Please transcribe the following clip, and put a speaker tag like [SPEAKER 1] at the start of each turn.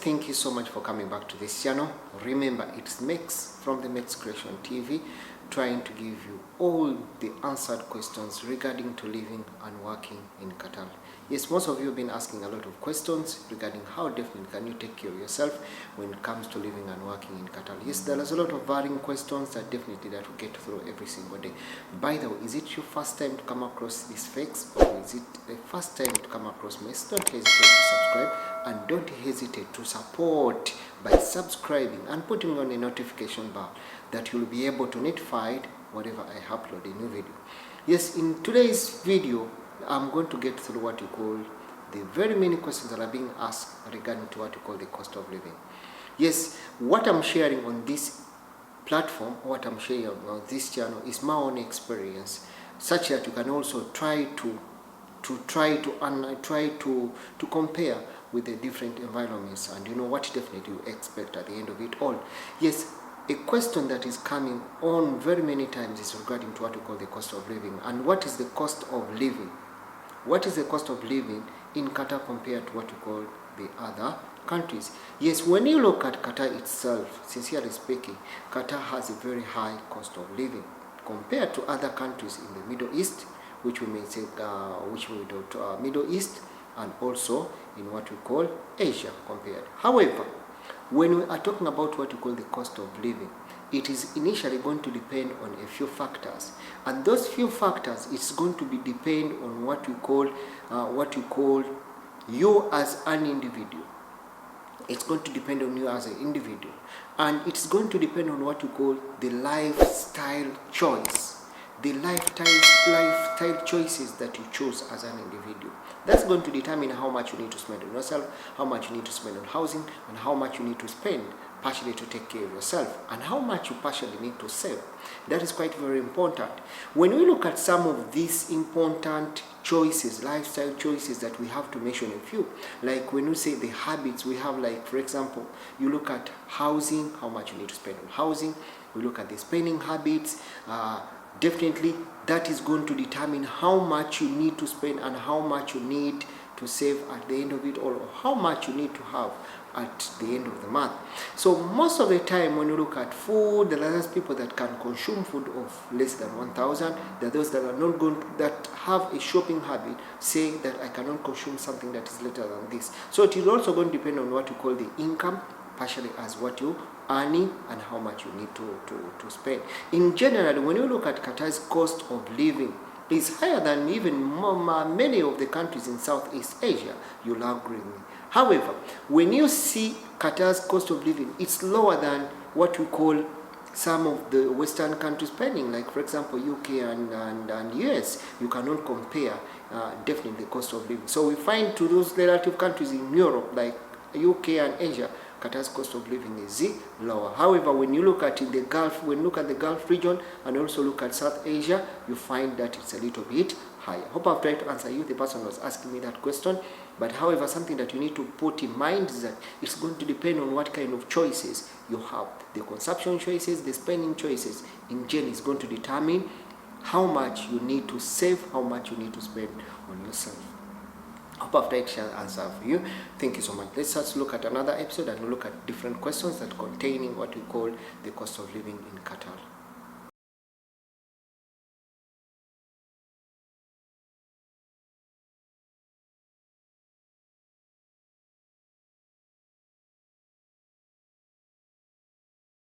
[SPEAKER 1] thank you so much for coming back to this channel. Remember, it's Mex from the Mexcreationtv, trying to give you all the answered questions regarding to living and working in Qatar. Yes, most of you have been asking a lot of questions regarding how definitely can you take care of yourself when it comes to living and working in Qatar. Yes, there is a lot of varying questions that we get through every single day. By the way, is it your first time to come across these fakes, or is it the first time to come across me? Don't hesitate to subscribe, and don't hesitate to support by subscribing and putting on a notification bell that you'll be able to notified whenever I upload a new video. Yes, in today's video I'm going to get through what you call the very many questions that are being asked regarding to what you call the cost of living. Yes, what I'm sharing on this platform, what I'm sharing on this channel is my own experience, such that you can also try to compare with the different environments, and you know what definitely you expect at the end of it all. Yes, a question that is coming on very many times is regarding to what we call the cost of living. And what is the cost of living? What is the cost of living in Qatar compared to what we call the other countries? Yes, when you look at Qatar itself, sincerely speaking, Qatar has a very high cost of living compared to other countries in the Middle East, which we may say, Middle East, and also in what we call Asia compared. However, when we are talking about what we call the cost of living, it is initially going to depend on a few factors, and those few factors is going to be depend on what you call you as an individual. It's going to depend on you as an individual, and it's going to depend on what you call the lifestyle choice, the lifestyle choices that you choose as an individual. That's going to determine how much you need to spend on yourself, how much you need to spend on housing, and how much you need to spend partially to take care of yourself, and how much you partially need to save. That is quite very important. When we look at some of these important choices, lifestyle choices that we have to mention a few, like when you say the habits, we have, like, for example, you look at housing, how much you need to spend on housing. We look at the spending habits. Definitely that is going to determine how much you need to spend and how much you need to save at the end of it all, or how much you need to have at the end of the month. So most of the time when you look at food, there are those people that can consume food of less than 1,000. There are those that are not going to, that have a shopping habit, saying that I cannot consume something that is lesser than this. So it is also going to depend on what you call the income, partially as what you earning and how much you need to spend. In general, when you look at Qatar's cost of living, is higher than even many of the countries in Southeast Asia. You'll agree with me. However, when you see Qatar's cost of living, it's lower than what we call some of the Western countries spending, like for example UK and US. You cannot compare definitely the cost of living. So we find to those relative countries in Europe, like UK and Asia, Qatar's cost of living is lower. However, when you look at the Gulf, when you look at the Gulf region and also look at South Asia, you find that it's a little bit higher. Hope I've tried to answer you. The person was asking me that question. But however, something that you need to put in mind is that it's going to depend on what kind of choices you have. The consumption choices, the spending choices in general is going to determine how much you need to save, how much you need to spend on yourself. Hope I've tried to answer for you. Thank you so much. Let's just look at another episode and we'll look at different questions that containing what we call the cost of living in Qatar.